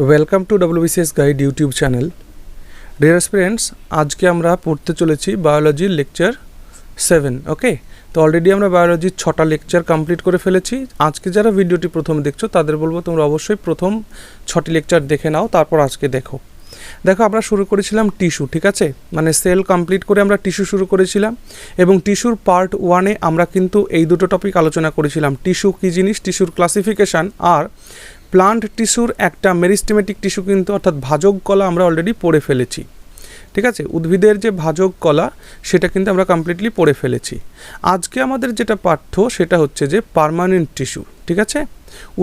Welcome to WBCS guide YouTube channel. Dear students, আজকে আমরা পড়তে চলেছি বায়োলজির লেকচার 7। ওকে, তো অলরেডি আমরা বায়োলজির 6টা লেকচার কমপ্লিট করে ফেলেছি। আজকে যারা ভিডিওটি প্রথম দেখছো তাদের বলবো তোমরা অবশ্যই প্রথম 6টি লেকচার দেখে নাও, তারপর আজকে দেখো। আমরা শুরু করেছিলাম টিস্যু, ঠিক আছে, মানে সেল কমপ্লিট করে আমরা টিস্যু শুরু করেছিলাম এবং টিস্যুর পার্ট 1-এ আমরা কিন্তু এই দুটো টপিক আলোচনা করেছিলাম। টিস্যু কী জিনিস, টিস্যুর ক্লাসিফিকেশান, আর প্লান্ট টিস্যুর একটা মেরিস্টেমেটিক টিস্যু কিন্তু অর্থাৎ ভাজক কলা আমরা অলরেডি পড়ে ফেলেছি। ঠিক আছে, উদ্ভিদের যে ভাজক কলা সেটা কিন্তু আমরা কমপ্লিটলি পড়ে ফেলেছি। আজকে আমাদের যেটা পাঠ্য সেটা হচ্ছে যে পার্মানেন্ট টিস্যু। ঠিক আছে,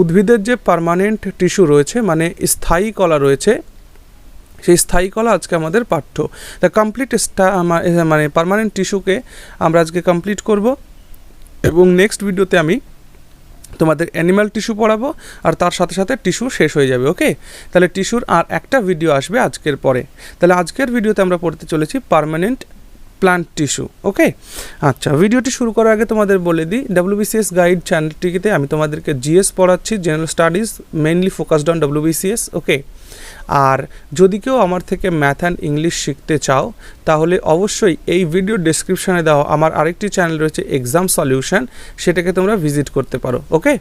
উদ্ভিদের যে পার্মানেন্ট টিস্যু রয়েছে মানে স্থায়ী কলা রয়েছে, সেই স্থায়ী কলা আজকে আমাদের পাঠ্য। তা কমপ্লিট মানে পার্মানেন্ট টিস্যুকে আমরা আজকে কমপ্লিট করব এবং নেক্সট ভিডিওতে আমি তোমাদের অ্যানিম্যাল টিস্যু পড়াবো আর তার সাথে সাথে টিস্যু শেষ হয়ে যাবে। ওকে, তাহলে টিস্যুর আর একটা ভিডিও আসবে আজকের পরে। তাহলে আজকের ভিডিওতে আমরা পড়তে চলেছি পার্মানেন্ট প্লান্ট টিস্যু। ওকে, আচ্ছা, ভিডিওটি শুরু করার আগে তোমাদের বলে দিই, WBCS গাইড চ্যানেলটিতে আমি তোমাদেরকে জিএস পড়াচ্ছি, general studies, mainly focused on WBCS। ওকে, আর যদি কেউ আমার থেকে ম্যাথ অ্যান্ড ইংলিশ শিখতে চাও তাহলে অবশ্যই এই ভিডিও ডেসক্রিপশানে দেওয়া আমার আরেকটি চ্যানেল রয়েছে এক্সাম সলিউশন, সেটাকে তোমরা ভিজিট করতে পারো। ওকে,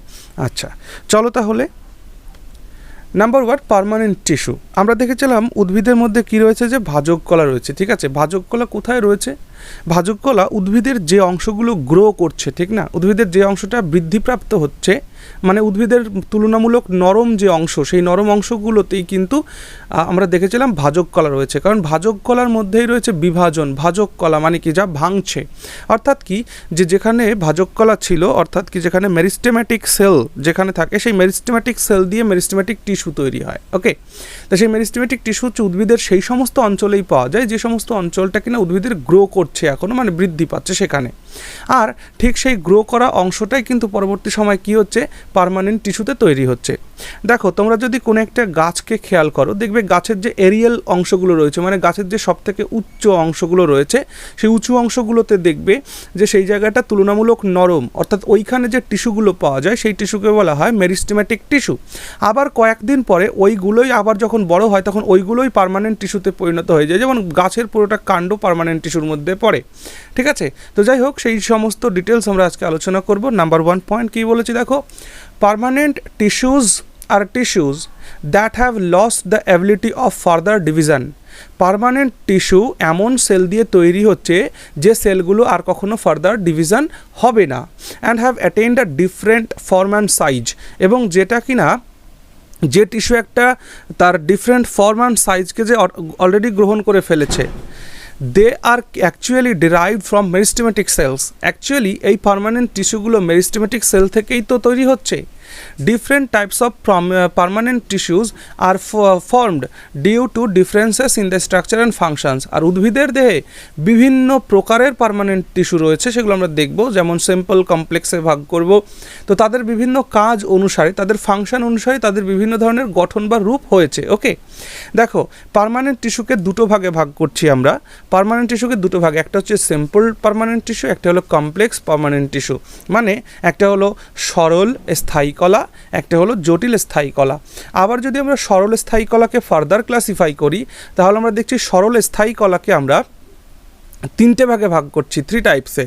আচ্ছা, চলো তাহলে। Number 1, permanent tissue. আমরা দেখেছিলাম উদ্ভিদের মধ্যে কি রয়েছে, যে ভাজক কলা রয়েছে। ঠিক আছে, ভাজক কলা কোথায় রয়েছে? ভাজক কলা উদ্ভিদের যে অংশগুলো গ্রো করছে, ঠিক না, উদ্ভিদের যে অংশটা বৃদ্ধিপ্রাপ্ত হচ্ছে, মানে উদ্ভিদের তুলনামূলক নরম যে অংশ, সেই নরম অংশগুলোতেই কিন্তু আমরা দেখেছিলাম ভাজক কলা রয়েছে। কারণ ভাজক কলার মধ্যেই রয়েছে বিভাজন। ভাজক কলা মানে কি, যা ভাঙছে, অর্থাৎ কি, যে যেখানে ভাজক কলা ছিল, অর্থাৎ কি যেখানে মেরিস্টেমেটিক সেল যেখানে থাকে, সেই মেরিস্টেমেটিক সেল দিয়ে মেরিস্টেমেটিক টিস্যু তৈরি হয়। ওকে, তো সেই মেরিস্টেমেটিক টিস্যু হচ্ছে উদ্ভিদের সেই সমস্ত অঞ্চলেই পাওয়া যায় যে সমস্ত অঞ্চলটা কিনা উদ্ভিদের গ্রো করছে এখনও, মানে বৃদ্ধি পাচ্ছে সেখানে। আর ঠিক সেই গ্রো করা অংশটাই কিন্তু পরবর্তী সময় কি হচ্ছে, পার্মানেন্ট টিস্যুতে তৈরি হচ্ছে। দেখো, তোমরা যদি কোনো একটা গাছকে খেয়াল করো, দেখবে গাছের যে এরিয়াল অংশগুলো রয়েছে, মানে গাছের যে সবথেকে উচ্চ অংশগুলো রয়েছে, সেই উঁচু অংশগুলোতে দেখবে যে সেই জায়গাটা তুলনামূলক নরম, অর্থাৎ ওইখানে যে টিস্যুগুলো পাওয়া যায় সেই টিস্যুকে বলা হয় মেরিস্টেমেটিক টিস্যু। আবার কয়েকদিন পরে ওইগুলোই আবার যখন বড় হয় তখন ওইগুলোই পার্মানেন্ট টিস্যুতে পরিণত হয়ে যায়, যেমন গাছের পুরোটা কাণ্ড পার্মানেন্ট টিস্যুর মধ্যে পড়ে। ঠিক আছে, তো যাই হোক, সেই সমস্ত ডিটেলস আমরা আজকে আলোচনা করব। নাম্বার 1 পয়েন্ট কী বলেছি দেখো, পার্মানেন্ট টিস্যুজ আর tissues that have lost the ability of further division. Permanent tissue এমন সেল দিয়ে তৈরি হচ্ছে যে সেলগুলো আর কখনো ফার্দার ডিভিশন হবে না, and have attained a different form and size, এবং যেটা কিনা যে টিস্যু একটা তার ডিফারেন্ট ফর্ম অ্যান্ড সাইজকে যে অলরেডি গ্রহণ করে ফেলেছে, they are actually derived from meristematic cells. Actually এই পার্মানেন্ট টিস্যুগুলো মেরিস্টেমেটিক সেল থেকেই তো তৈরি হচ্ছে। Different types of permanent tissues are formed due to differences in the structure and functions. আর উদ্ভিদের দেহে বিভিন্ন প্রকারের পার্মানেন্ট টিস্যু রয়েছে, সেগুলো আমরা দেখব, যেমন সিম্পল কমপ্লেক্সে ভাগ করব। তো তাদের বিভিন্ন কাজ অনুসারে, তাদের ফাংশন অনুসারে তাদের বিভিন্ন ধরনের গঠন বা রূপ হয়েছে। ওকে, দেখো, পার্মানেন্ট টিস্যুকে দুটো ভাগে ভাগ করছি আমরা। পার্মানেন্ট টিস্যুকে দুটো ভাগে, একটা হচ্ছে সিম্পল পার্মানেন্ট টিস্যু, একটা হলো কমপ্লেক্স পার্মানেন্ট টিস্যু। মানে একটা হলো সরল স্থায়ী কলা, একটা হলো জটিল স্থায়ী কলা। আবার যদি আমরা সরল স্থায়ী কলাকে ফার্দার ক্লাসিফাই করি তাহলে আমরা দেখছি সরল স্থায়ী কলাকে আমরা 3টে ভাগে ভাগ করছি, 3 টাইপসে।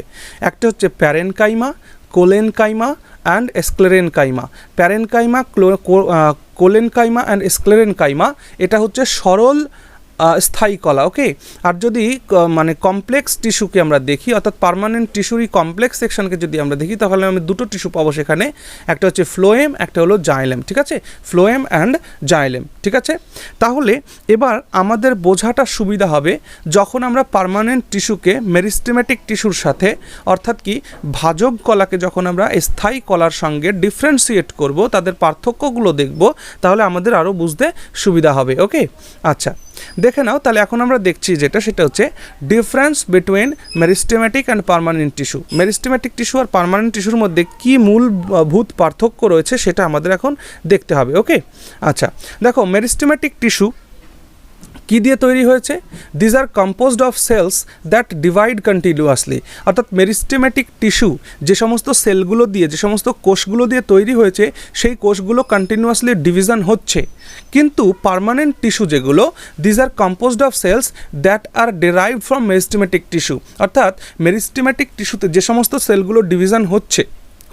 একটা হচ্ছে parenchyma, collenchyma and sclerenchyma. Parenchyma, collenchyma and sclerenchyma, এটা হচ্ছে সরল স্থায়ী কলা। ওকে, আর যদি মানে কমপ্লেক্স টিস্যুকে আমরা দেখি, অর্থাৎ পার্মানেন্ট টিস্যুরই কমপ্লেক্স সেকশনকে যদি আমরা দেখি তাহলে আমি দুটো টিস্যু পাবো সেখানে, একটা হচ্ছে ফ্লোয়েম, একটা হলো জাইলেম। ঠিক আছে, ফ্লোয়েম অ্যান্ড জাইলেম। ঠিক আছে, তাহলে এবার আমাদের বোঝাটা সুবিধা হবে যখন আমরা পার্মানেন্ট টিস্যুকে মেরিস্টেমেটিক টিস্যুর সাথে, অর্থাৎ কি ভাজক কলাকে যখন আমরা স্থায়ী কলার সঙ্গে ডিফারেন্সিয়েট করব, তাদের পার্থক্যগুলো দেখব, তাহলে আমাদের আরও বুঝতে সুবিধা হবে। ওকে, আচ্ছা, দেখে নাও। তাহলে এখন আমরা দেখছি যেটা, সেটা হচ্ছে difference between meristematic and permanent tissue. Meristematic tissue আর পার্মানেন্ট টিস্যুর মধ্যে কী মূলভূত পার্থক্য রয়েছে সেটা আমাদের এখন দেখতে হবে। ওকে, আচ্ছা, দেখো, মেরিস্টেমেটিক টিস্যু কি দিয়ে তৈরি হয়েছে? These are composed of cells that divide continuously. অর্থাৎ মেরিস্টেমেটিক টিস্যু যে সমস্ত সেলগুলো দিয়ে, যে সমস্ত কোষগুলো দিয়ে তৈরি হয়েছে, সেই কোষগুলো কন্টিনিউয়াসলি ডিভিশন হচ্ছে। কিন্তু পার্মানেন্ট টিস্যু যেগুলো, these are composed of cells that are derived from meristematic tissue. অর্থাৎ মেরিস্টেমেটিক টিস্যুতে যে সমস্ত সেলগুলো ডিভিশন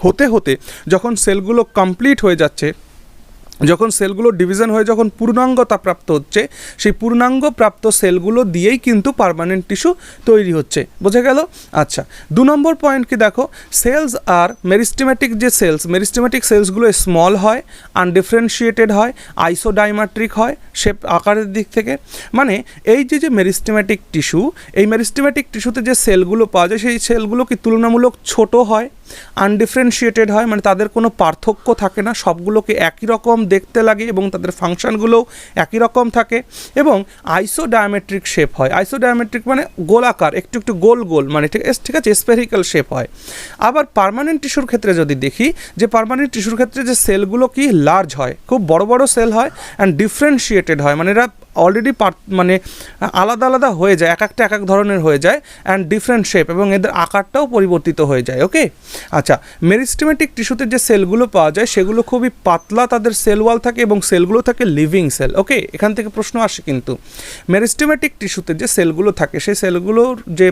হতে হতে যখন সেলগুলো কমপ্লিট হয়ে যাচ্ছে, যখন সেলগুলো ডিভিশন হয়ে যখন পূর্ণাঙ্গতা প্রাপ্ত হচ্ছে, সেই পূর্ণাঙ্গ প্রাপ্ত সেলগুলো দিয়েই কিন্তু পার্মানেন্ট টিস্যু তৈরি হচ্ছে। বোঝা গেল? আচ্ছা, 2 নম্বর পয়েন্ট কি দেখো, সেলস আর মেরিস্টেমেটিক যে মেরিস্টেমেটিক সেলসগুলো স্মল হয়, আনডিফারেন্সিয়েটেড হয়, আইসোডাইমেট্রিক হয় শেপ আকারের দিক থেকে। মানে এই যে মেরিস্টেমেটিক টিস্যু, এই মেরিস্টেমেটিক টিস্যুতে যে সেলগুলো পাওয়া যায়, সেই সেলগুলো কি তুলনামূলক ছোট হয়, আনডিফারেন্সিয়েটেড হয়, মানে তাদের কোনো পার্থক্য থাকে না, সবগুলোকে একই রকম দেখতে লাগে এবং তাদের ফাংশনগুলোও একই রকম থাকে, এবং আইসোডায়ামেট্রিক শেপ হয়। আইসোডায়ামেট্রিক মানে গোলাকার, একটু একটু গোল গোল, মানে ঠিক আছে, স্পেরিক্যাল শেপ হয়। আবার পার্মানেন্ট টিস্যুর ক্ষেত্রে যদি দেখি, যে পার্মানেন্ট টিস্যুর ক্ষেত্রে যে সেলগুলো কি লার্জ হয়, খুব বড় বড় সেল হয়, অ্যান্ড ডিফারেন্সিয়েটেড হয়, মানে এরা অলরেডি মানে আলাদা আলাদা হয়ে যায়, এক একটা এক এক ধরনের হয়ে যায়, অ্যান্ড ডিফারেন্ট শেপ, এবং এদের আকারটাও পরিবর্তিত হয়ে যায়। ওকে, আচ্ছা, মেরিস্টেমেটিক টিস্যুতে যে সেলগুলো পাওয়া যায় সেগুলো খুবই পাতলা, তাদের সেল ওয়াল থাকে এবং সেলগুলো থাকে লিভিং সেল। ওকে, এখান থেকে প্রশ্ন আসে কিন্তু মেরিস্টেমেটিক টিস্যুতে যে সেলগুলো থাকে, সেই সেলগুলোর যে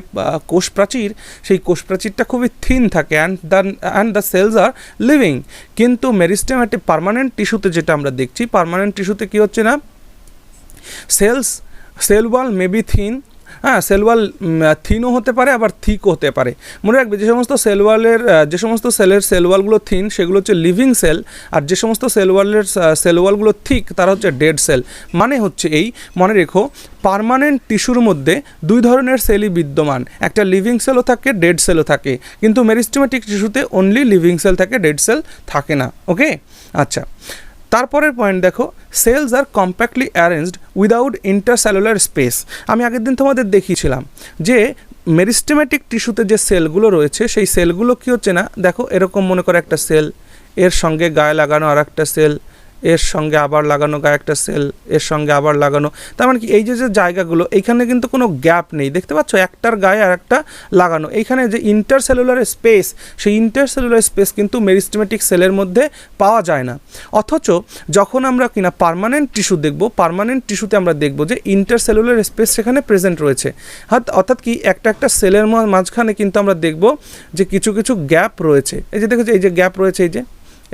কোষ প্রাচীর, সেই কোষ প্রাচীরটা খুবই থিন থাকে, and the cells are living. কিন্তু মেরিস্টেমেটিক পার্মানেন্ট টিস্যুতে যেটা আমরা দেখছি, পার্মানেন্ট টিস্যুতে কী হচ্ছে না, cell wall may be thin, হ্যাঁ, সেল ওয়াল থিনও হতে পারে, আবার থিকও হতে পারে। মনে রাখবে, যে সমস্ত সেলের সেল ওয়ালগুলো থিন সেগুলো হচ্ছে লিভিং সেল, আর যে সমস্ত সেল ওয়ালগুলো থিক তারা হচ্ছে ডেড সেল। মানে হচ্ছে এই, মনে রেখো, পার্মানেন্ট টিস্যুর মধ্যে 2 ধরনের সেলই বিদ্যমান, একটা লিভিং সেলও থাকে, ডেড সেলও থাকে, কিন্তু মেরিস্টেমেটিক টিস্যুতে অনলি লিভিং সেল থাকে, ডেড সেল থাকে না। ওকে, আচ্ছা, তারপরের পয়েন্ট দেখো, সেলস আর কম্প্যাক্টলি অ্যারেঞ্জড উইদাউট ইন্টারসেলুলার স্পেস। আমি আগের দিন তোমাদের দেখিয়েছিলাম যে মেরিস্টেমেটিক টিস্যুতে যে সেলগুলো রয়েছে, সেই সেলগুলো কী হচ্ছে না, দেখো এরকম মনে করে একটা সেল, এর সঙ্গে গায়ে লাগানো আর একটা সেল, এর সঙ্গে আবার লাগানো গায়ে একটা সেল, এর সঙ্গে আবার লাগানো। তার মানে কি, এই যে জায়গাগুলো, এইখানে কিন্তু কোনো গ্যাপ নেই, দেখতে পাচ্ছ, একটার গায়ে আর একটা লাগানো। এইখানে যে ইন্টারসেলুলার স্পেস, সেই ইন্টারসেলুলার স্পেস কিন্তু মেরিস্টেমেটিক সেলের মধ্যে পাওয়া যায় না। অথচ যখন আমরা কিনা পার্মানেন্ট টিস্যু দেখব, পার্মানেন্ট টিস্যুতে আমরা দেখব যে ইন্টারসেলুলার স্পেস সেখানে প্রেজেন্ট রয়েছে। অর্থাৎ কি, একটা সেলের মাঝখানে কিন্তু আমরা দেখব যে কিছু কিছু গ্যাপ রয়েছে। এই যে দেখেছো, এই যে গ্যাপ রয়েছে,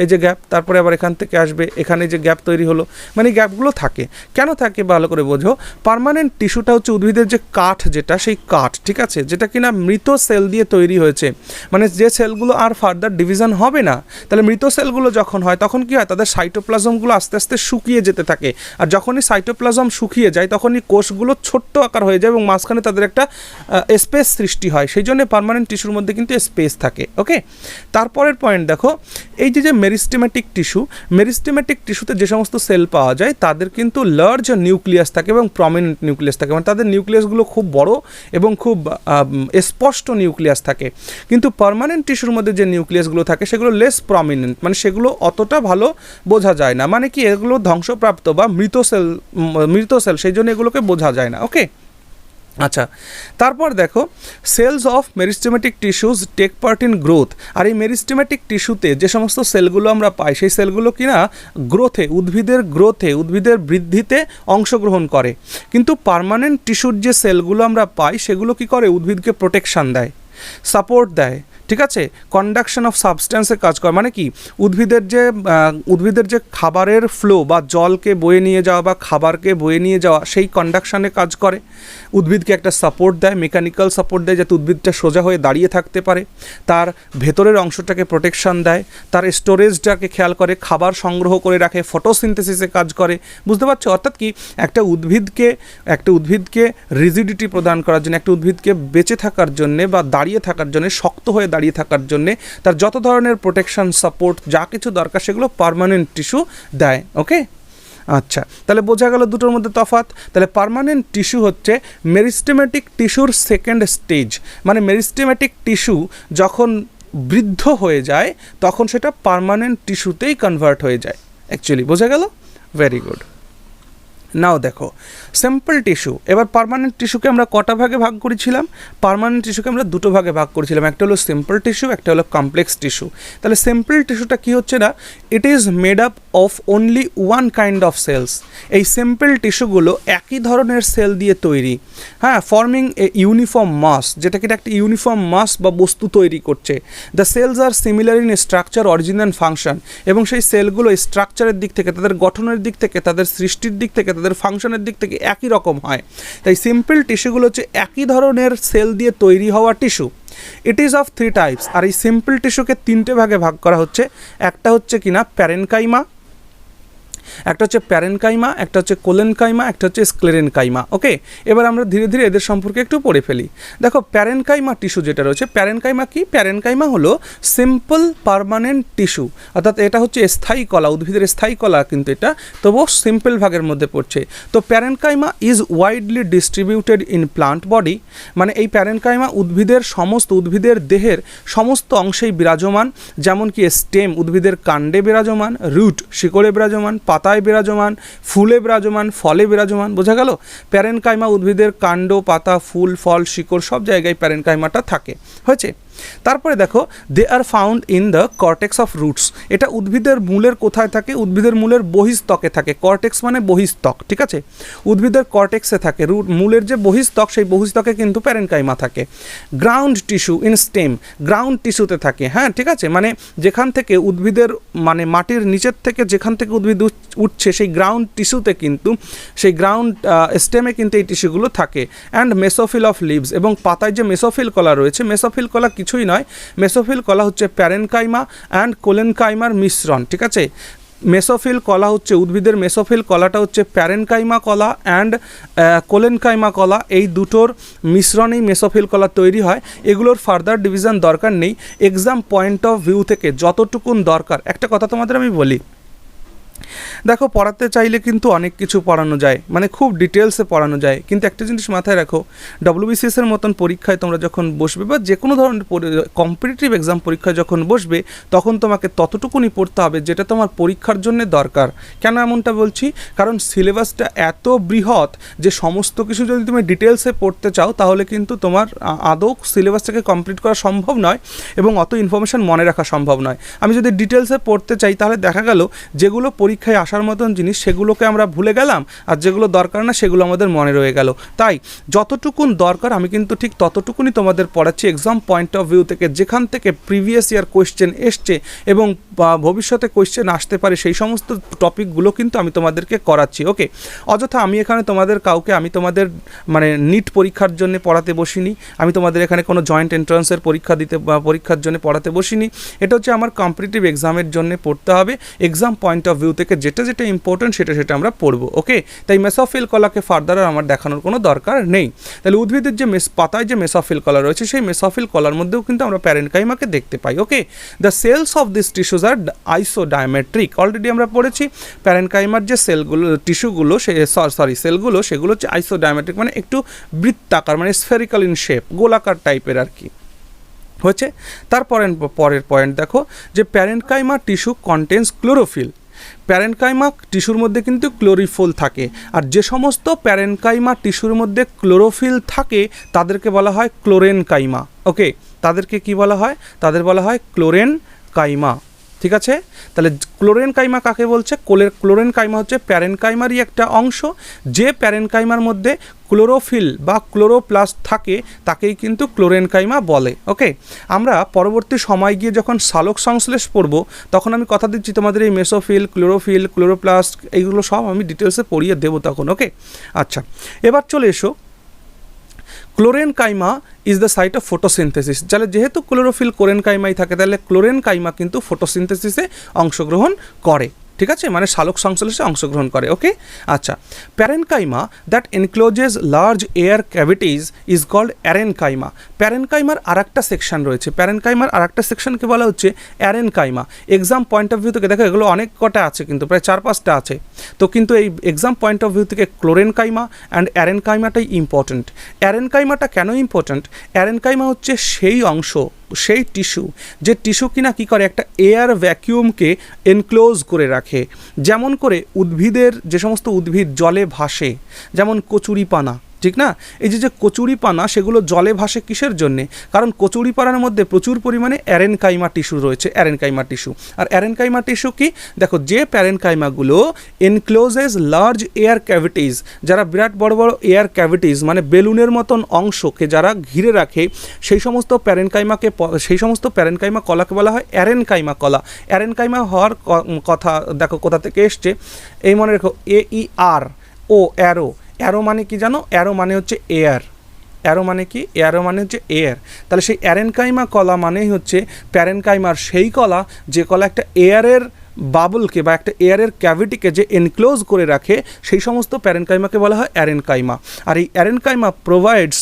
এই যে গ্যাপ, তারপরে আবার এখান থেকে আসবে, এখানে যে গ্যাপ তৈরি হলো, মানে গ্যাপগুলো থাকে। কেন থাকে ভালো করে বোঝো। পার্মানেন্ট টিস্যুটা হচ্ছে উদ্ভিদের যে কাঠ, যেটা সেই কাঠ, ঠিক আছে, যেটা কিনা মৃত সেল দিয়ে তৈরি হয়েছে, মানে যে সেলগুলো আর ফার্দার ডিভিশন হবে না। তাহলে মৃত সেলগুলো যখন হয়, তখন কি হয়, তাদের সাইটোপ্লাজমগুলো আস্তে আস্তে শুকিয়ে যেতে থাকে, আর যখনই সাইটোপ্লাজম শুকিয়ে যায়, তখনই কোষগুলো ছোট্ট আকার হয়ে যায় এবং মাঝখানে তাদের একটা স্পেস সৃষ্টি হয়। সেই জন্য পার্মানেন্ট টিস্যুর মধ্যে কিন্তু স্পেস থাকে। ওকে, তারপরের পয়েন্ট দেখো, এই যে মেরিস্টেমেটিক টিস্যুতে যে সমস্ত সেল পাওয়া যায়, তাদের কিন্তু লার্জ নিউক্লিয়াস থাকে এবং প্রমিনেন্ট নিউক্লিয়াস থাকে, মানে তাদের নিউক্লিয়াসগুলো খুব বড় এবং খুব স্পষ্ট নিউক্লিয়াস থাকে। কিন্তু পার্মানেন্ট টিস্যুর মধ্যে যে নিউক্লিয়াসগুলো থাকে সেগুলো লেস প্রমিনেন্ট, মানে সেগুলো অতটা ভালো বোঝা যায় না, মানে কি এগুলো ধ্বংসপ্রাপ্ত বা মৃত সেল, সেই জন্য এগুলোকে বোঝা যায় না। ওকে, আচ্ছা, তারপর দেখো, cells of meristematic tissues take part in growth. আর এই মেরিস্টেমেটিক টিস্যুতে যে সমস্ত সেলগুলো আমরা পাই, সেই সেলগুলো কিনা উদ্ভিদের বৃদ্ধিতে অংশগ্রহণ করে। কিন্তু পার্মানেন্ট টিস্যুর যে সেলগুলো আমরা পাই, সেগুলো কি করে, উদ্ভিদকে প্রোটেকশান দেয়, সাপোর্ট দেয়, ঠিক আছে, কন্ডাকশন অফ সাবস্ট্যান্সে কাজ করে। মানে কি, উদ্ভিদের যে খাবারের ফ্লো বা জলকে বয়ে নিয়ে যাওয়া বা খাবারকে বয়ে নিয়ে যাওয়া, সেই কন্ডাকশানে কাজ করে। উদ্ভিদকে একটা সাপোর্ট দেয়, মেকানিক্যাল সাপোর্ট দেয়, যাতে উদ্ভিদটা সোজা হয়ে দাঁড়িয়ে থাকতে পারে। তার ভেতরের অংশটাকে প্রোটেকশান দেয়, তার স্টোরেজটাকে খেয়াল করে, খাবার সংগ্রহ করে রাখে, ফটোসিনথেসিসে কাজ করে। বুঝতে পারছো? অর্থাৎ কি, একটা উদ্ভিদকে রিজিডিটি প্রদান করার জন্য, একটা উদ্ভিদকে বেঁচে থাকার জন্যে বা দাঁড়িয়ে থাকার জন্য, শক্ত হয়ে দাঁড়িয়ে থাকার জন্যে তার যত ধরনের প্রোটেকশান, সাপোর্ট যা কিছু দরকার, সেগুলো পার্মানেন্ট টিস্যু দেয়। ওকে, আচ্ছা, তাহলে বোঝা গেল দুটোর মধ্যে তফাৎ। তাহলে পার্মানেন্ট টিস্যু হচ্ছে মেরিস্টেমেটিক টিস্যুর সেকেন্ড স্টেজ, মানে মেরিস্টেমেটিক টিস্যু যখন বৃদ্ধ হয়ে যায়, তখন সেটা পার্মানেন্ট টিস্যুতেই কনভার্ট হয়ে যায়। অ্যাকচুয়ালি বোঝা গেল? Very good. নাও দেখো সিম্পল টিস্যু, এবার পার্মানেন্ট টিস্যুকে আমরা কটা ভাগে ভাগ করেছিলাম? পার্মানেন্ট টিস্যুকে আমরা দুটো ভাগে ভাগ করেছিলাম, একটা হলো সিম্পল টিস্যু, একটা হলো কমপ্লেক্স টিস্যু। তাহলে সিম্পল টিস্যুটা কী হচ্ছে না, it is made up of only one kind of cells. এই সিম্পল টিস্যুগুলো একই ধরনের সেল দিয়ে তৈরি, হ্যাঁ, ফর্মিং এ ইউনিফর্ম মাস, যেটাকে একটা ইউনিফর্ম মাস বা বস্তু তৈরি করছে। The cells are similar in structure, origin and function, এবং সেই সেলগুলো স্ট্রাকচারের দিক থেকে, তাদের গঠনের দিক থেকে, তাদের সৃষ্টির দিক থেকে, তাদের ফাংশনের দিক থেকে একই রকম হয়। তাই সিম্পল টিস্যুগুলো হচ্ছে একই ধরনের সেল দিয়ে তৈরি হওয়া tissue. It is of 3 types. আর এই সিম্পল টিস্যুকে 3টে ভাগে ভাগ করা হচ্ছে। একটা হচ্ছে কিনা প্যারেনকাইমা, একটা হচ্ছে প্যারেনকাইমা, একটা হচ্ছে কোলেনকাইমা, একটা হচ্ছে স্ক্লেরেনকাইমা। ওকে, এবার আমরা ধীরে ধীরে এদের সম্পর্কে একটু পড়ে ফেলি। দেখো প্যারেনকাইমা টিস্যু যেটা রয়েছে, প্যারেনকাইমা কি? প্যারেনকাইমা হলো সিম্পল পার্মানেন্ট টিস্যু, অর্থাৎ এটা হচ্ছে স্থায়ী কলা, উদ্ভিদের স্থায়ী কলা, কিন্তু এটা তবুও সিম্পল ভাগের মধ্যে পড়ছে। তো parenchyma is widely distributed in plant body, মানে এই প্যারেনকাইমা উদ্ভিদের দেহের সমস্ত অংশেই বিরাজমান, যেমন কি স্টেম উদ্ভিদের কাণ্ডে বিরাজমান, রুট শিকড়ে বিরাজমান, পাতায় বিরাজমান, ফুলে বিরাজমান, ফলে বিরাজমান। বোঝা গেল? প্যারেনকাইমা উদ্ভিদের কাণ্ড, পাতা, ফুল, ফল, শিকড় সব জায়গায় প্যারেনকাইমাটা থাকে। হয়েছে? তারপরে দেখো they are found in the cortex of roots. এটা উদ্ভিদের মূলের কোথায় থাকে? উদ্ভিদের মূলের বহিস্তকে থাকে। কর্টেক্স মানে বহিস্তক, ঠিক আছে? উদ্ভিদের কর্টেক্সে থাকে। মূলের যে বহিস্তক, সেই বহিস্তকে কিন্তু প্যারেনকাইমা থাকে। Ground tissue in stem, ground টিস্যুতে থাকে, হ্যাঁ, ঠিক আছে, মানে যেখান থেকে উদ্ভিদের মানে মাটির নিচের থেকে যেখান থেকে উদ্ভিদ উঠছে সেই গ্রাউন্ড টিস্যুতে কিন্তু, সেই গ্রাউন্ড স্টেমে কিন্তু এই টিস্যুগুলো থাকে। অ্যান্ড মেসোফিল অফ লিভস, এবং পাতায় যে মেসোফিল কলা রয়েছে, মেসোফিল কলা কিছুই নয়, মেসোফিল কলা হচ্ছে প্যারেনকাইমা অ্যান্ড কোলেনকাইমার মিশ্রণ, ঠিক আছে? মেসোফিল কলা হচ্ছে উদ্ভিদের মেসোফিল কলাটা হচ্ছে প্যারেনকাইমা কলা অ্যান্ড কোলেনকাইমা কলা, এই দুটোর মিশ্রণেই মেসোফিল কলা তৈরি হয়। এগুলোর ফার্দার ডিভিশন দরকার নেই। এক্সাম পয়েন্ট অফ ভিউ থেকে যতটুকুন দরকার, একটা কথা তোমাদের আমি বলি, দেখো পড়াতে চাইলে কিন্তু অনেক কিছু পড়ানো যায়, মানে খুব ডিটেলসে পড়ানো যায়, কিন্তু একটা জিনিস মাথায় রাখো, WBCS এর মতন পরীক্ষায় তোমরা যখন বসবে বা যে কোনো ধরনের কম্পিটিটিভ এক্সাম পরীক্ষায় যখন বসবে, তখন তোমাকে ততটুকুনি পড়তে হবে যেটা তোমার পরীক্ষার জন্য দরকার। কেন এমনটা বলছি? কারণ সিলেবাসটা এত বৃহৎ যে সমস্ত কিছু যদি তুমি ডিটেলসে পড়তে চাও, তাহলে কিন্তু তোমার আদৌ সিলেবাসটাকে কমপ্লিট করা সম্ভব নয় এবং অত ইনফরমেশান মনে রাখা সম্ভব নয়। আমি যদি ডিটেলসে পড়তে চাই, তাহলে দেখা গেল যেগুলো পরীক্ষায় আসার মতন জিনিস সেগুলোকে আমরা ভুলে গেলাম, আর যেগুলো দরকার না সেগুলো আমাদের মনে রয়ে গেল। তাই যতটুকুন দরকার আমি কিন্তু ঠিক ততটুকুনি তোমাদের পড়াচ্ছি এক্সাম পয়েন্ট অফ ভিউ থেকে, যেখান থেকে প্রিভিয়াস ইয়ার কোয়েশ্চেন এসছে এবং ভবিষ্যতে কোয়েশ্চেন আসতে পারে সেই সমস্ত টপিকগুলো কিন্তু আমি তোমাদেরকে করাচ্ছি। ওকে, অযথা আমি এখানে আমি তোমাদের মানে নিট পরীক্ষার জন্য পড়াতে বসিনি, আমি তোমাদের এখানে কোনো জয়েন্ট এন্ট্রান্সের পরীক্ষার জন্য পড়াতে বসিনি। এটা হচ্ছে আমার কম্পিটিটিভ এক্সামের জন্য পড়তে হবে। এক্সাম পয়েন্ট অফ ভিউ থেকে যেটা ইম্পর্টেন্ট সেটা আমরা পড়বো। ওকে, তাই মেসোফিল কলাকে ফার্দার আর আমার দেখানোর কোনো দরকার নেই। তাহলে উদ্ভিদের যে পাতায় যে মেসোফিল কলা রয়েছে, সেই মেসোফিল কলার মধ্যেও কিন্তু আমরা প্যারেনকাইমাকে দেখতে পাই। Okay, the cells of this tissues are isodiametric. Already আমরা পড়েছি প্যারেনকাইমার যে সেলগুলো, টিস্যুগুলো, সেলগুলো, সেগুলো হচ্ছে আইসোডায়ামেট্রিক, মানে একটু বৃত্তাকার, মানে স্ফেরিক্যাল ইন শেপ, গোলাকার টাইপের আর কি। হচ্ছে পরের পয়েন্ট দেখো যে parenchyma tissue contains chlorophyll. Parenchyma টিস্যুর মধ্যে কিন্তু ক্লোরিফিল থাকে, আর যে সমস্ত প্যারেনকাইমা টিস্যুর মধ্যে ক্লোরোফিল থাকে তাদেরকে বলা হয় ক্লোরেনকাইমা। ওকে, তাদেরকে কি বলা হয়? তাদের বলা হয় ক্লোরেনকাইমা, ঠিক আছে? তাহলে ক্লোরেনকাইমা কাকে বলছে? ক্লোরেনকাইমা হচ্ছে প্যারেনকাইমারই একটা অংশ, যে প্যারেনকাইমার মধ্যে ক্লোরোফিল বা ক্লোরোপ্লাস্ট থাকে তাকেই কিন্তু ক্লোরেনকাইমা বলে। ওকে, আমরা পরবর্তী সময় গিয়ে যখন সালোক সংশ্লেষ পড়ব, তখন আমি কথা দিচ্ছি তোমাদের এই মেসোফিল, ক্লোরোফিল, ক্লোরোপ্লাস্ট এইগুলো সব আমি ডিটেলসে পড়িয়ে দেবো তখন। ওকে, আচ্ছা, এবার চলে এসো, chlorenchyma is the site of photosynthesis. তাহলে যেহেতু ক্লোরোফিল ক্লোরেনকাইমাই থাকে, তাহলে ক্লোরেনকাইমা কিন্তু ফটোসিনথেসিসে অংশগ্রহণ করে, ঠিক আছে, মানে সালোক সংশ্লেষে অংশগ্রহণ করে। ওকে, আচ্ছা, parenchyma that encloses large air cavities is called aerenchyma. প্যারেনকাইমার আরেকটা সেকশন রয়েছে, প্যারেনকাইমার আরেকটা সেকশনকে বলা হচ্ছে aerenchyma. Exam point of view থেকে দেখো এগুলো অনেক কটা আছে, কিন্তু প্রায় 4-5টা আছে, তো কিন্তু এই এক্সাম পয়েন্ট অফ ভিউ থেকে ক্লোরেনকাইমা অ্যান্ড অ্যারেনকাইমাটাই ইম্পর্টেন্ট। অ্যারেনকাইমাটা কেন ইম্পর্টেন্ট? অ্যারেনকাইমা হচ্ছে সেই অংশ, সেই টিস্যু যে টিস্যু কিনা কী করে একটা এয়ার ভ্যাকিউমকে এনক্লোজ করে রাখে। যেমন করে উদ্ভিদের যে সমস্ত উদ্ভিদ জলে ভাসে, যেমন কচুরিপানা, ঠিক না? এই যে কচুরিপানা সেগুলো জলে ভাসে কিসের জন্যে? কারণ কচুরিপানার মধ্যে প্রচুর পরিমাণে অ্যারেনকাইমা টিস্যু রয়েছে, অ্যারেনকাইমা টিস্যু। আর অ্যারেনকাইমা টিস্যু কি? দেখো, যে প্যারেনকাইমাগুলো এনক্লোজেস লার্জ এয়ার ক্যাভিটিস, যারা বিরাট বড় বড় এয়ার ক্যাভিটিস মানে বেলুনের মতন অংশকে যারা ঘিরে রাখে, সেই সমস্ত প্যারেনকাইমা কলাকে বলা হয় অ্যারেনকাইমা কলা। অ্যারেনকাইমা হওয়ার কথা দেখো কোথা থেকে এসছে, এই মনে রেখো, AER ও অ্যারো। অ্যারো মানে কি জানো? অ্যারো মানে হচ্ছে এয়ার। অ্যারো মানে কি? অ্যারো মানে হচ্ছে এয়ার। তাহলে সেই অ্যারেনকাইমা কলা মানেই হচ্ছে প্যারেনকাইমার সেই কলা যে কলা একটা এয়ারের বাবলকে বা একটা এয়ারের ক্যাভিটিকে যে এনক্লোজ করে রাখে, সেই সমস্ত প্যারেনকাইমাকে বলা হয় অ্যারেনকাইমা। আর এই aerenchyma provides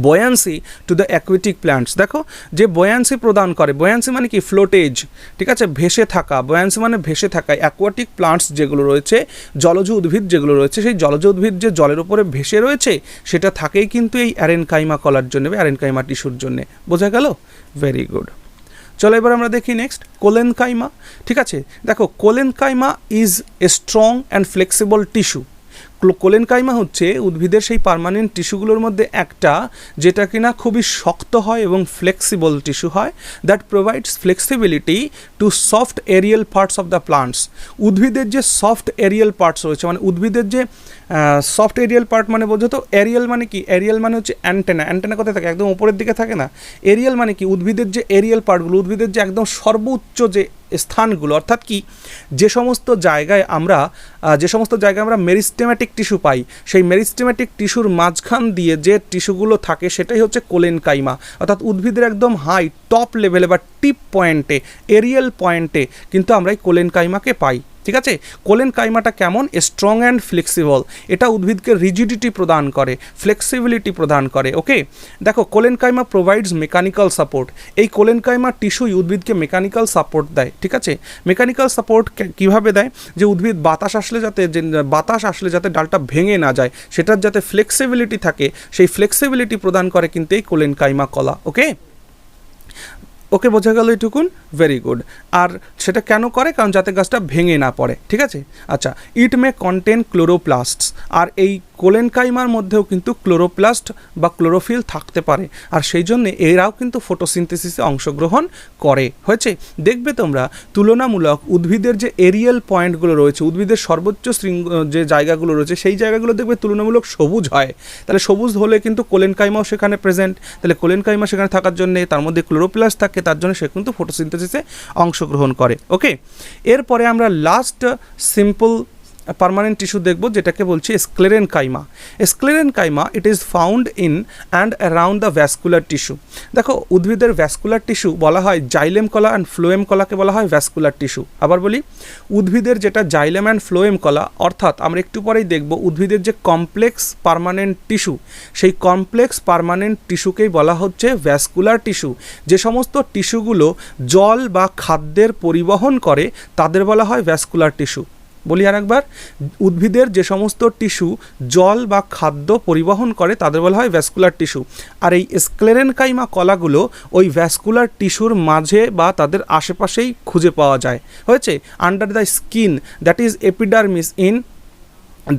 buoyancy to the aquatic plants. দেখো, যে বয়ান্সি প্রদান করে, বয়ান্সি মানে কি? ফ্লোটেজ, ঠিক আছে, ভেসে থাকা। বয়ান্সি মানে ভেসে থাকা। অ্যাকুয়াটিক প্লান্টস যেগুলো রয়েছে, জলজ উদ্ভিদ যেগুলো রয়েছে, সেই জলজ উদ্ভিদ যে জলের উপরে ভেসে রয়েছে সেটা থাকেই কিন্তু এই অ্যারেনকাইমা কলার জন্য বা অ্যারেনকাইমা টিস্যুর জন্য। বোঝা গেল? Very good. চলো এবার আমরা দেখি নেক্সট কোলেনকাইমা। ঠিক আছে, দেখো, collenchyma is a strong and flexible tissue. Collenchyma হচ্ছে উদ্ভিদের সেই পার্মানেন্ট টিস্যুগুলোর মধ্যে একটা, যেটা কিনা খুবই শক্ত হয় এবং ফ্লেক্সিবল টিস্যু হয়, that provides flexibility to soft aerial parts of the plants. উদ্ভিদের যে সফট এরিয়াল পার্টস রয়েছে, মানে উদ্ভিদের যে সফট এরিয়াল পার্ট মানে বোঝো তো? এরিয়াল মানে কি? এরিয়াল মানে হচ্ছে অ্যান্টেনা। অ্যান্টেনা কোথায় থাকে? একদম উপরের দিকে থাকে না? এরিয়াল মানে কি? উদ্ভিদের যে এরিয়াল পার্টগুলো, উদ্ভিদের যে একদম সর্বোচ্চ যে স্থানগুলো, অর্থাৎ কি, যে সমস্ত জায়গায় আমরা মেরিস্টেম্যাটিক টিস্যু পাই, সেই মেরিস্টেম্যাটিক টিস্যুর মাঝখান দিয়ে যে টিস্যুগুলো থাকে সেটাই হচ্ছে কোলেনকাইমা। অর্থাৎ উদ্ভিদের একদম হাই টপ লেভেলে বা টিপ পয়েন্টে, এরিয়াল পয়েন্টে কিন্তু আমরা এই কোলেনকাইমাকে পাই। ঠিক আছে, কোলেনকাইমাটা কেমন? Strong and flexible. এটা উদ্ভিদকে রিজিডিটি প্রদান করে, ফ্লেক্সিবিলিটি প্রদান করে। ওকে, দেখো, কোলেনকাইমা প্রোভাইডস মেকানিক্যাল সাপোর্ট। এই কোলেনকাইমা টিস্যুই উদ্ভিদকে মেকানিক্যাল সাপোর্ট দেয়। ঠিক আছে, মেকানিক্যাল সাপোর্ট কীভাবে দেয়? যে উদ্ভিদ বাতাস আসলে যাতে ডালটা ভেঙে না যায়, সেটার যাতে ফ্লেক্সিবিলিটি থাকে, সেই ফ্লেক্সিবিলিটি প্রদান করে কিন্তু এই কোলেনকাইমা কলা। ওকে, ওকে, বোঝা গেল এইটুকুন? Very good. আর সেটা কেন করে? কারণ যাতে গাছটা ভেঙে না পড়ে। ঠিক আছে, আচ্ছা, ইট মে কন্টেন ক্লোরোপ্লাস্টস। আর এই কোলেনকাইমার মধ্যেও কিন্তু ক্লোরোপ্লাস্ট বা ক্লোরোফিল থাকতে পারে, আর সেই জন্যে এরাও কিন্তু ফটোসিনথেসিসে অংশগ্রহণ করে। হয়েছে? দেখবে তোমরা তুলনামূলক উদ্ভিদের যে এরিয়াল পয়েন্টগুলো রয়েছে, উদ্ভিদের সর্বোচ্চ যে জায়গাগুলো রয়েছে, সেই জায়গাগুলো দেখবে তুলনামূলক সবুজ হয়। তাহলে সবুজ হলে কিন্তু কোলেনকাইমাও সেখানে প্রেজেন্ট। তাহলে কোলেনকাইমা সেখানে থাকার জন্যে, তার মধ্যে ক্লোরোপ্লাস্ট থাকে, তার জন্য সে কিন্তু ফটোসিনথেসিসে অংশগ্রহণ করে। ওকে, এরপরে আমরা লাস্ট সিম্পল পার্মানেন্ট টিস্যু দেখব, যেটাকে বলছি sclerenchyma. Sclerenchyma it is found in and around the vascular tissue. দেখো, উদ্ভিদের ভ্যাসকুলার টিস্যু বলা হয় জাইলেম কলা অ্যান্ড ফ্লোয়েম কলাকে বলা হয় ভ্যাসকুলার টিস্যু। আবার বলি, উদ্ভিদের যেটা জাইলেম অ্যান্ড ফ্লোয়েম কলা, অর্থাৎ আমরা একটু পরেই দেখব উদ্ভিদের যে কমপ্লেক্স পার্মানেন্ট টিস্যু, সেই কমপ্লেক্স পার্মানেন্ট টিস্যুকেই বলা হচ্ছে ভ্যাসকুলার টিস্যু। যে সমস্ত টিস্যুগুলো জল বা খাদ্যের পরিবহন করে তাদের বলা হয় ভ্যাসকুলার টিস্যু। বলি আর একবার, উদ্ভিদের যে সমস্ত টিস্যু জল বা খাদ্য পরিবহন করে তাদের বলা হয় ভ্যাসকুলার টিস্যু। আর এই স্ক্লেরেনকাইমা কলাগুলো ওই ভ্যাসকুলার টিস্যুর মাঝে বা তাদের আশেপাশেই খুঁজে পাওয়া যায়। হয়েছে? Under the skin, that is epidermis in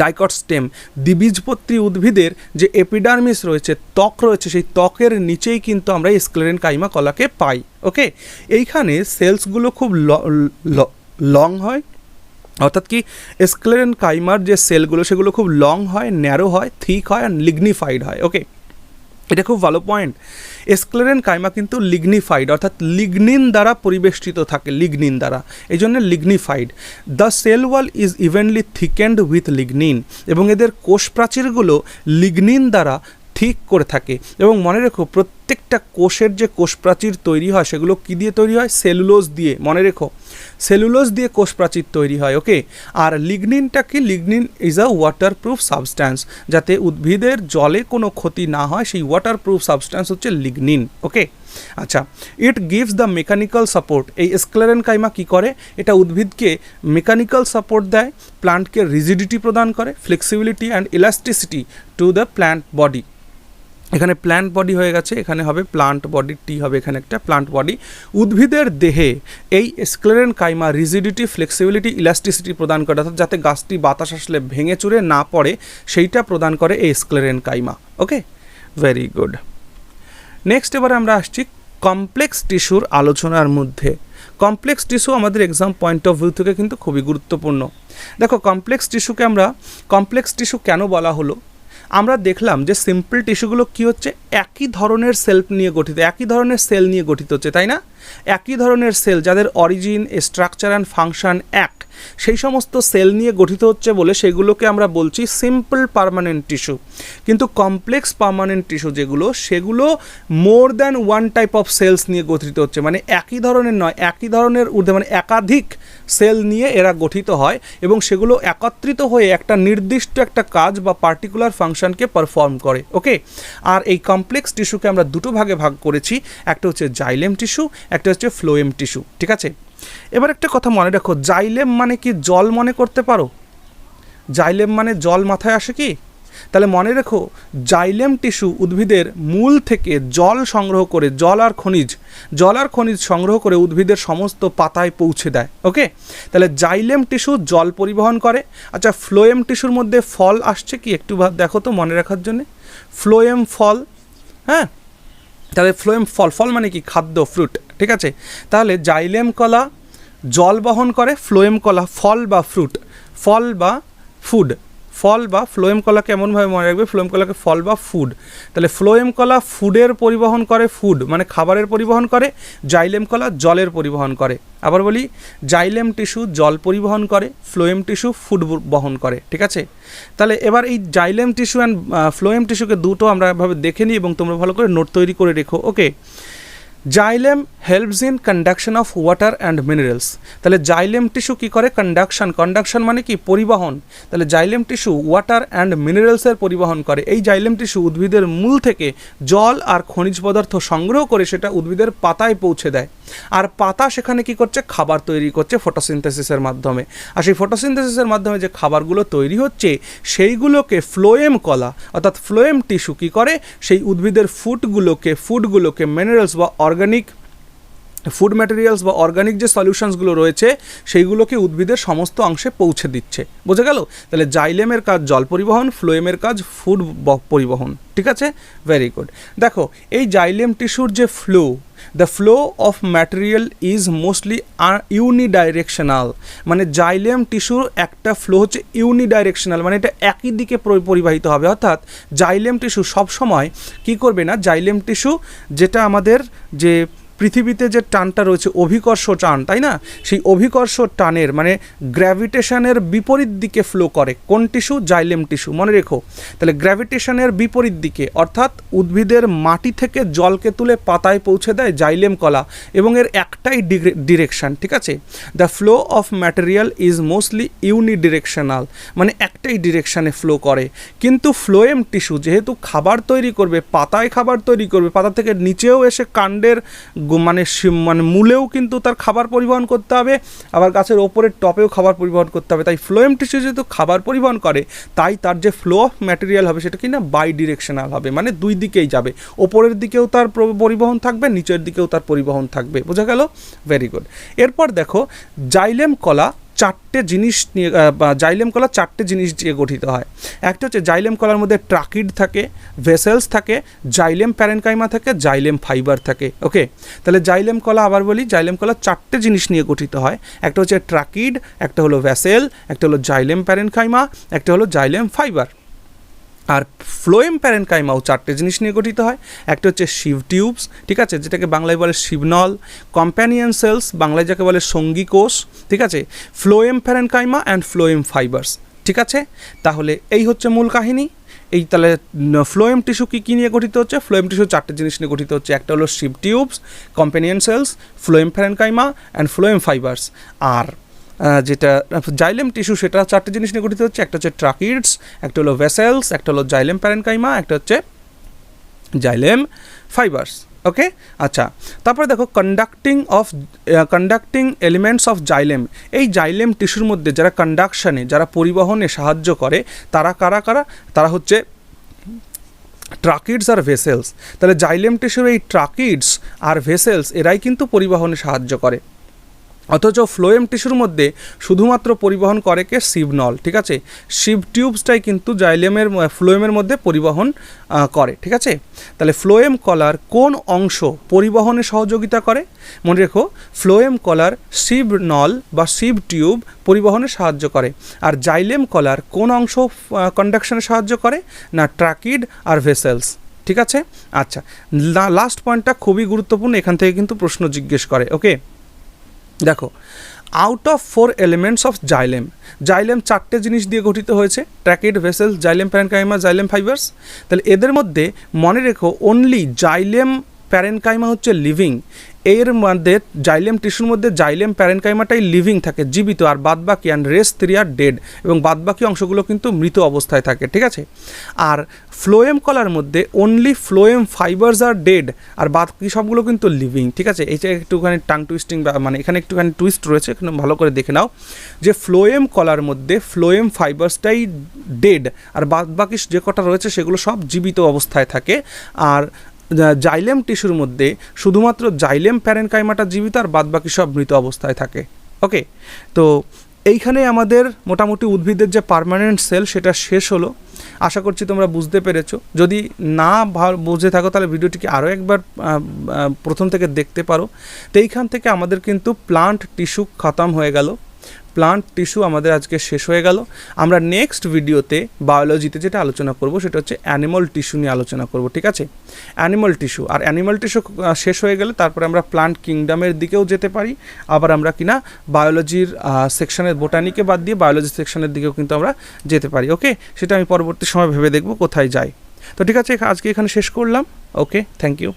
dicot stem. দ্বিবীজপত্রী উদ্ভিদের যে এপিডার্মিস রয়েছে, ত্বক রয়েছে, সেই ত্বকের নিচেই কিন্তু আমরা এই স্ক্লেরেনকাইমা কলাকে পাই। ওকে, এইখানে সেলসগুলো খুব লং হয়, অর্থাৎ কি স্ক্লেরেনকাইমার যে সেলগুলো সেগুলো খুব লং হয়, ন্যারো হয়, থিক হয় আর লিগনিফাইড হয়। ওকে, এটা খুব ভালো পয়েন্ট। স্ক্লেরেনকাইমা কিন্তু লিগনিফাইড, অর্থাৎ লিগনিন দ্বারা পরিবেষ্টিত থাকে, লিগনিন দ্বারা, এই জন্য lignified. The cell wall is evenly thickened with lignin, এবং এদের কোষ প্রাচীরগুলো লিগনিন দ্বারা ঠিক করে থাকে। এবং মনে রেখো, প্রত্যেকটা কোষের যে কোষ প্রাচীর তৈরি হয় সেগুলো কী দিয়ে তৈরি হয়? সেলুলোজ দিয়ে। মনে রেখো, সেলুলোজ দিয়ে কোষ প্রাচীর তৈরি হয়। ওকে, আর লিগনিনটা কি? Lignin is a waterproof substance. যাতে উদ্ভিদের জলে কোনো ক্ষতি না হয়, সেই ওয়াটারপ্রুফ সাবস্ট্যান্স হচ্ছে লিগনিন। ওকে, আচ্ছা, it gives the mechanical support. এই স্ক্লেরেনকাইমা কী করে? এটা উদ্ভিদকে মেকানিক্যাল সাপোর্ট দেয়, প্লান্টকে রিজিডিটি প্রদান করে, flexibility and elasticity to the plant body. এখানে প্ল্যান্ট বডি হয়ে গেছে, এখানে হবে প্লান্ট বডি, টি হবে এখানে একটা প্লান্ট বডি। উদ্ভিদের দেহে এই স্ক্লেরেনকাইমা রিজিডিটি, ফ্লেক্সিবিলিটি, ইলাস্টিসিটি প্রদান করে, অর্থাৎ যাতে গাছটি বাতাস আসলে ভেঙে চুরে না পড়ে সেইটা প্রদান করে এই স্ক্লেরেনকাইমা। ওকে, ভেরি গুড। নেক্সট এবারে আমরা আসছি কমপ্লেক্স টিস্যুর আলোচনার মধ্যে। কমপ্লেক্স টিস্যু আমাদের এক্সাম পয়েন্ট অফ ভিউ থেকে কিন্তু খুবই গুরুত্বপূর্ণ। দেখো কমপ্লেক্স টিস্যুকে আমরা কমপ্লেক্স টিস্যু কেন বলা হলো, আমরা দেখলাম যে সিম্পল টিস্যুগুলো কী হচ্ছে, একই ধরনের সেল নিয়ে গঠিত, একই ধরনের সেল নিয়ে গঠিত হচ্ছে, তাই না? একই ধরনের সেল যাদের অরিজিন, স্ট্রাকচার অ্যান্ড ফাংশন এক, সেই সমস্ত সেল নিয়ে গঠিত হচ্ছে বলে সেগুলোকে আমরা বলছি সিম্পল পার্মানেন্ট টিস্যু। কিন্তু কমপ্লেক্স পার্মানেন্ট টিস্যু যেগুলো, সেগুলো more than one type of cells নিয়ে গঠিত হচ্ছে, মানে একই ধরনের নয়, একই ধরনের ঊর্ধ্বে মানে একাধিক সেল নিয়ে এরা গঠিত হয় এবং সেগুলো একত্রিত হয়ে একটা নির্দিষ্ট একটা কাজ বা পার্টিকুলার ফাংশনকে পারফর্ম করে। ওকে, আর এই কমপ্লেক্স টিস্যুকে আমরা দুটো ভাগে ভাগ করেছি, একটা হচ্ছে জাইলেম টিস্যু, একটা হচ্ছে ফ্লোয়েম টিস্যু। ঠিক আছে, এবার একটা কথা মনে রাখো, জাইলেম মানে কি জল মনে করতে পারো? জাইলেম মানে জল মাথায় আসে কি? তাহলে মনে রেখো, জাইলেম টিস্যু উদ্ভিদের মূল থেকে জল সংগ্রহ করে, জল আর খনিজ সংগ্রহ করে উদ্ভিদের সমস্ত পাতায় পৌঁছে দেয়। ওকে, তাহলে জাইলেম টিস্যু জল পরিবহন করে। আচ্ছা, ফ্লোয়েম টিস্যুর মধ্যে ফল আসছে কি একটু দেখো তো মনে রাখার জন্য, ফ্লোয়েম ফল। হ্যাঁ, তাহলে ফ্লোয়েম ফল, ফল মানে কি খাদ্য, ফ্রুট। ঠিক আছে, তাহলে জাইলেম কলা জল বহন করে, ফ্লোয়েম কলা ফল বা ফ্রুট, ফল বা ফুড, ফল বা ফ্লোয়েম কলাকে এমনভাবে মনে রাখবে, ফ্লোয়েম কলাকে ফল বা ফুড। তাহলে ফ্লোয়েম কলা ফুডের পরিবহন করে, ফুড মানে খাবারের পরিবহন করে, জাইলেম কলা জলের পরিবহন করে। আবার বলি, জাইলেম টিস্যু জল পরিবহন করে, ফ্লোয়েম টিস্যু ফুড বহন করে। ঠিক আছে, তাহলে এবার এই জাইলেম টিস্যু অ্যান্ড ফ্লোয়েম টিস্যুকে দুটো আমরা এভাবে দেখে নিই এবং তোমরা ভালো করে নোট তৈরি করে রেখো। Okay, xylem helps in conduction of water and minerals. তাহলে জাইলেম টিস্যু কী করে? কন্ডাকশন মানে কি? পরিবহন। তাহলে জাইলেম টিস্যু ওয়াটার অ্যান্ড মিনারেলসের পরিবহন করে। এই জাইলেম টিস্যু উদ্ভিদের মূল থেকে জল আর খনিজ পদার্থ সংগ্রহ করে সেটা উদ্ভিদের পাতায় পৌঁছে দেয়, আর পাতা সেখানে কি করছে? খাবার তৈরি করছে ফটোসিনথেসিসের মাধ্যমে। আর সেই ফটোসিনথেসিসের মাধ্যমে যে খাবারগুলো তৈরি হচ্ছে সেইগুলোকে ফ্লোয়েম কলা অর্থাৎ ফ্লোয়েম টিস্যু কী করে? সেই উদ্ভিদের ফুডগুলোকে মিনারেলস বা অর্গানিক ফুড ম্যাটেরিয়ালস বা অর্গানিক যে সলিউশনসগুলো রয়েছে সেইগুলোকে উদ্ভিদের সমস্ত অংশে পৌঁছে দিচ্ছে। বোঝা গেল? তাহলে জাইলেমের কাজ জল পরিবহন, ফ্লোয়েমের কাজ ফুড পরিবহন। ঠিক আছে, ভেরি গুড। দেখো, এই জাইলেম টিস্যুর যে the flow of material is mostly unidirectional. মানে জাইলেম টিস্যুর একটা ফ্লো হচ্ছে ইউনিডাইরেকশনাল, মানে এটা একই দিকে পরিবাহিত হবে। অর্থাৎ জাইলেম টিস্যু সবসময় কী করবে না, জাইলেম টিস্যু যেটা আমাদের যে পৃথিবীতে যে টানটা রয়েছে অভিকর্ষ টান, তাই না? সেই অভিকর্ষ টানের মানে গ্র্যাভিটেশনের বিপরীত দিকে ফ্লো করে। কোন টিস্যু? Xylem tissue. মনে রেখো, তাহলে গ্র্যাভিটেশনের বিপরীত দিকে, অর্থাৎ উদ্ভিদের মাটি থেকে জলকে তুলে পাতায় পৌঁছে দেয় জাইলেম কলা, এবং এর একটাই ডিরেকশন। ঠিক আছে, the flow of material is mostly unidirectional, মানে একটাই ডিরেকশানে ফ্লো করে। কিন্তু ফ্লোয়েম টিস্যু যেহেতু খাবার তৈরি করবে, পাতায় খাবার তৈরি করবে, পাতা থেকে নিচেও এসে কাণ্ডের মানে মূলেও কিন্তু তার খাবার পরিবহন করতে হবে, আবার গাছের ওপরের টপেও খাবার পরিবহন করতে হবে। তাই ফ্লোয়েম টিস্যু যেহেতু খাবার পরিবহন করে, তাই তার যে ফ্লো অফ ম্যাটেরিয়াল হবে সেটা কি না, বাই ডিরেকশনাল হবে, মানে দুই দিকেই যাবে। ওপরের দিকেও তার পরিবহন থাকবে, নিচের দিকেও তার পরিবহন থাকবে। বোঝা গেল? Very good. এরপর দেখো, জাইলেম কলা চারটে জিনিস নিয়ে জাইলেম কলা চারটে জিনিস দিয়ে গঠিত হয়। একটা হচ্ছে জাইলেম কলার মধ্যে ট্রাকিড থাকে, ভেসেলস থাকে, জাইলেম প্যারেনকাইমা থাকে, জাইলেম ফাইবার থাকে। ওকে, তাহলে জাইলেম কলা আবার বলি, জাইলেম কলা চারটে জিনিস নিয়ে গঠিত হয়। একটা হচ্ছে ট্রাকিড, একটা হলো ভেসেল, একটা হলো জাইলেম প্যারেনকাইমা, একটা হলো জাইলেম ফাইবার। আর ফ্লোয়েম প্যারেনকাইমাও চারটে জিনিস নিয়ে গঠিত হয়। একটা হচ্ছে শিভ টিউবস, ঠিক আছে, যেটাকে বাংলায় বলে শিবনল, কম্প্যানিয়ন সেলস, বাংলায় যাকে বলে সঙ্গী কোষ, ঠিক আছে, phloem parenchyma and phloem fibres. ঠিক আছে, তাহলে এই হচ্ছে মূল কাহিনী। এই তাহলে ফ্লোয়েম টিস্যু কী নিয়ে গঠিত হচ্ছে? ফ্লোয়েম টিস্যু চারটে জিনিস নিয়ে গঠিত হচ্ছে। একটা হলো sieve tubes, companion cells, phloem parenchyma and phloem fibres. আর যেটা জাইলেম টিস্যু সেটা চারটে জিনিস নিয়ে গঠিত হচ্ছে। একটা হচ্ছে ট্রাকিডস, একটা হলো ভেসেলস, একটা হলো জাইলেম প্যারেনকাইমা, একটা হচ্ছে জাইলেম ফাইবার্স। ওকে, আচ্ছা, তারপরে দেখো কন্ডাক্টিং এলিমেন্টস অফ জাইলেম। এই জাইলেম টিস্যুর মধ্যে যারা কন্ডাকশানে, যারা পরিবহনে সাহায্য করে, তারা কারা? তারা হচ্ছে ট্রাকিডস আর ভেসেলস। তাহলে জাইলেম টিস্যুর এই ট্রাকিডস আর ভেসেলস এরাই কিন্তু পরিবহনে সাহায্য করে, অথচ ফ্লোয়েম টিস্যুর মধ্যে শুধুমাত্র পরিবহন করে কে সিভ নল, ঠিক আছে। সিভ টিউবসটাই কিন্তু জাইলেমের ফ্লোয়েমের মধ্যে পরিবহন করে, ঠিক আছে। তাহলে ফ্লোয়েম কলার কোন অংশ পরিবহনে সহযোগিতা করে? মনে রেখো, ফ্লোয়েম কলার সিভ নল বা সিভ টিউব পরিবহনে সাহায্য করে, আর জাইলেম কলার কোন অংশ কন্ডাকশনে সাহায্য করে? না ট্রাকিড আর ভেসেলস, ঠিক আছে। আচ্ছা, লাস্ট পয়েন্টটা খুবই গুরুত্বপূর্ণ, এখান থেকে কিন্তু প্রশ্ন জিজ্ঞেস করে। ওকে, দেখো, out of 4 elements of xylem, xylem 4টে জিনিস দিয়ে গঠিত হয়েছে, tracheid, vessels, xylem parenchyma, xylem fibres. তাহলে এদের মধ্যে মনে রেখো অনলি জাইলেম প্যারেনকাইমা হচ্ছে লিভিং, এর মধ্যে জাইলেম টিস্যুর মধ্যে জাইলেম প্যারেনকাইমাটাই লিভিং থাকে, জীবিত, আর বাদবাকি অ্যান্ড রেস্ট 3 আর ডেড, এবং বাদবাকি অংশগুলো কিন্তু মৃত অবস্থায় থাকে, ঠিক আছে। আর ফ্লোয়েম কলার মধ্যে অনলি ফ্লোয়েম ফাইবার্স আর ডেড, আর বাকি সবগুলো কিন্তু লিভিং, ঠিক আছে। এইটা একটুখানি টাং টুইস্টিং, মানে এখানে একটুখানি টুইস্ট রয়েছে, এখানে ভালো করে দেখে নাও যে ফ্লোয়েম কলার মধ্যে ফ্লোয়েম ফাইবার্সটাই ডেড, আর বাদবাকি যে কটা রয়েছে সেগুলো সব জীবিত অবস্থায় থাকে। আর জাইলেম টিস্যুর মধ্যে শুধুমাত্র জাইলেম প্যারেনকাইমাটা জীবিত, আর বাদবাকি সব মৃত অবস্থায় থাকে। ওকে, তো এইখানে আমাদের মোটামুটি উদ্ভিদের যে পার্মানেন্ট সেল সেটা শেষ হলো। আশা করছি তোমরা বুঝতে পেরেছো। যদি না বুঝে থাকো তাহলে ভিডিওটিকে আরও একবার প্রথম থেকে দেখতে পারো। তো এইখান থেকে আমাদের কিন্তু প্লান্ট টিস্যু খতম হয়ে গেল, প্লান্ট টিস্যু আমাদের আজকে শেষ হয়ে গেল। আমরা নেক্সট ভিডিওতে বায়োলজিতে যেটা আলোচনা করব সেটা হচ্ছে অ্যানিমাল টিস্যু নিয়ে আলোচনা করব, ঠিক আছে। অ্যানিমাল টিস্যু, আর অ্যানিমাল টিস্যু শেষ হয়ে গেলে তারপরে আমরা প্লান্ট কিংডমের দিকেও যেতে পারি, আবার আমরা কিনা বায়োলজির সেকশনের, বোটানিকে বাদ দিয়ে বায়োলজি সেকশনের দিকেও কিন্তু আমরা যেতে পারি। ওকে, সেটা আমি পরবর্তী সময় ভেবে দেখব কোথায় যাই। তো ঠিক আছে, আজকে এখানে শেষ করলাম। ওকে, থ্যাংক ইউ।